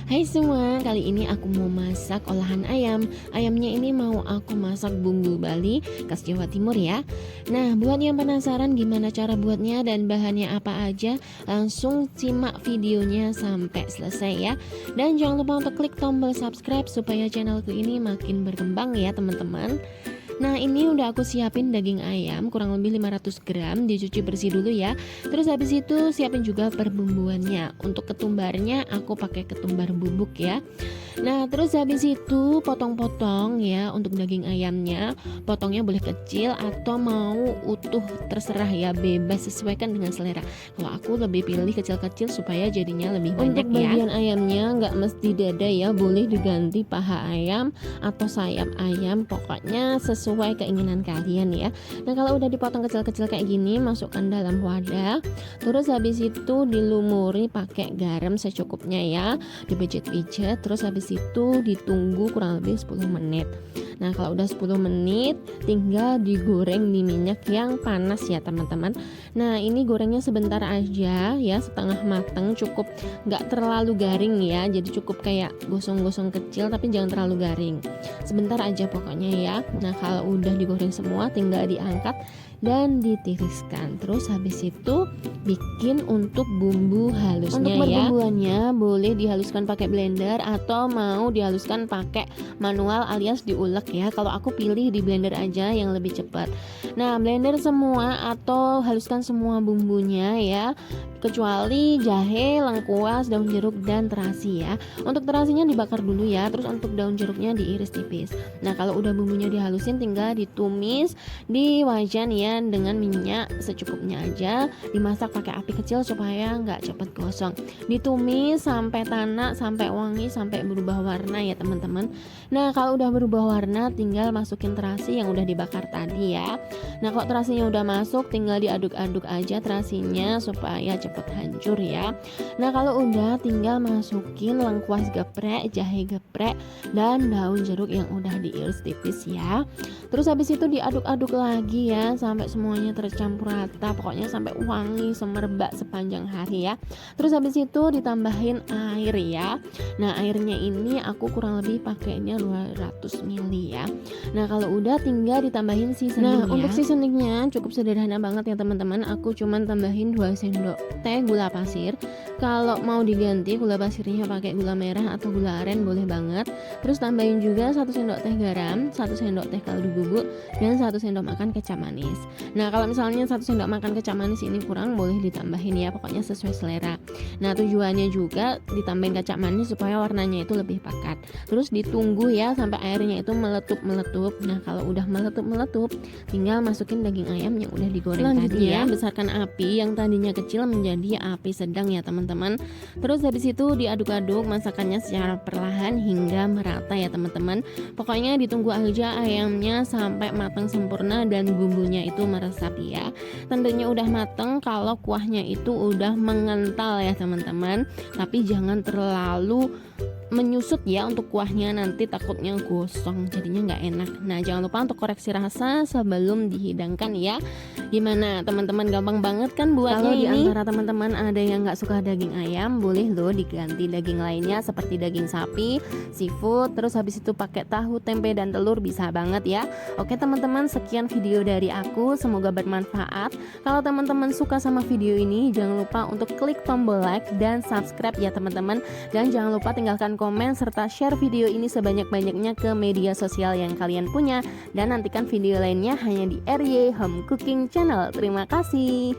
Hai semua, kali ini aku mau masak olahan ayam. Ayamnya ini mau aku masak bumbu Bali, khas Jawa Timur ya. Nah, buat yang penasaran gimana cara buatnya dan bahannya apa aja, langsung simak videonya sampai selesai ya. Dan jangan lupa untuk klik tombol subscribe supaya channelku ini makin berkembang ya teman-teman. Nah, ini udah aku siapin daging ayam kurang lebih 500 gram, dicuci bersih dulu ya. Terus habis itu siapin juga perbumbuannya. Untuk ketumbarnya aku pakai ketumbar bubuk ya. Nah, terus habis itu potong-potong ya untuk daging ayamnya. Potongnya boleh kecil atau mau utuh, terserah ya, bebas, sesuaikan dengan selera. Kalau aku lebih pilih kecil-kecil supaya jadinya lebih banyak ya. Untuk bagian ayamnya nggak mesti dada ya, boleh diganti paha ayam atau sayap ayam, pokoknya sesuai keinginan kalian ya. Nah, kalau udah dipotong kecil-kecil kayak gini, masukkan dalam wadah. Terus habis itu dilumuri pakai garam secukupnya ya, dipijit-pijit. Terus habis itu ditunggu kurang lebih 10 menit. Nah, kalau udah 10 menit tinggal digoreng di minyak yang panas ya teman-teman. Nah, ini gorengnya sebentar aja ya, setengah matang, cukup nggak terlalu garing ya, jadi cukup kayak gosong-gosong kecil tapi jangan terlalu garing, sebentar aja pokoknya ya. Nah, kalau udah digoreng semua tinggal diangkat dan ditiriskan. Terus habis itu bikin untuk bumbu halusnya. Untuk perbumbuannya boleh dihaluskan pakai blender atau mau dihaluskan pakai manual alias diulek ya. Kalau aku pilih di blender aja yang lebih cepat. Nah, blender semua atau haluskan semua bumbunya ya, kecuali jahe, lengkuas, daun jeruk dan terasi ya. Untuk terasinya dibakar dulu ya. Terus untuk daun jeruknya diiris tipis. Nah, kalau udah bumbunya dihalusin tinggal ditumis di wajan ya dengan minyak secukupnya aja. Dimasak pakai api kecil supaya nggak cepet gosong. Ditumis sampai tanak, sampai wangi, sampai berubah warna ya teman-teman. Nah, kalau udah berubah warna tinggal masukin terasi yang udah dibakar tadi ya. Nah, kalau terasinya udah masuk tinggal diaduk-aduk aja terasinya supaya cepet hancur ya. Nah, kalau udah tinggal masukin lengkuas geprek, jahe geprek, dan daun jeruk yang udah diiris tipis ya. Terus habis itu diaduk-aduk lagi ya sampai semuanya tercampur rata, pokoknya sampai wangi semerbak sepanjang hari ya. Terus habis itu ditambahin air ya. Nah, airnya ini aku kurang lebih pakainya 200 ml ya. Nah, kalau udah tinggal ditambahin seasoning. Nah, untuk seasoningnya cukup sederhana banget ya teman-teman. Aku cuman tambahin 2 sendok teh gula pasir. Kalau mau diganti gula pasirnya pakai gula merah atau gula aren boleh banget. Terus tambahin juga 1 sendok teh garam, 1 sendok teh kaldu bubuk, dan 1 sendok makan kecap manis. Nah, kalau misalnya 1 sendok makan kecap manis ini kurang, boleh ditambahin ya, pokoknya sesuai selera. Nah, tujuannya juga ditambahin kecap manis supaya warnanya itu lebih pekat. Terus ditunggu ya sampai airnya itu meletup-meletup. Nah, kalau udah meletup-meletup tinggal masukin daging ayam yang udah digoreng tadi ya. Besarkan api yang tadinya kecil menjadi api sedang ya teman-teman. Terus habis itu diaduk-aduk masakannya secara perlahan hingga merata ya teman-teman. Pokoknya ditunggu aja ayamnya sampai matang sempurna dan bumbunya itu meresap ya. Tandanya udah matang kalau kuahnya itu udah mengental ya teman-teman. Tapi jangan terlalu menyusut ya untuk kuahnya, nanti takutnya gosong jadinya nggak enak. Nah, jangan lupa untuk koreksi rasa sebelum dihidangkan ya. Gimana teman-teman, gampang banget kan buatnya ini? Kalau di antara teman-teman ada yang nggak suka daging ayam, boleh loh diganti daging lainnya seperti daging sapi, seafood, terus habis itu pakai tahu, tempe, dan telur bisa banget ya. Oke teman-teman, sekian video dari aku, semoga bermanfaat. Kalau teman-teman suka sama video ini, jangan lupa untuk klik tombol like dan subscribe ya teman-teman. Dan jangan lupa tinggalkan komen serta share video ini sebanyak-banyaknya ke media sosial yang kalian punya. Dan nantikan video lainnya hanya di RY Home Cooking Channel. Terima kasih.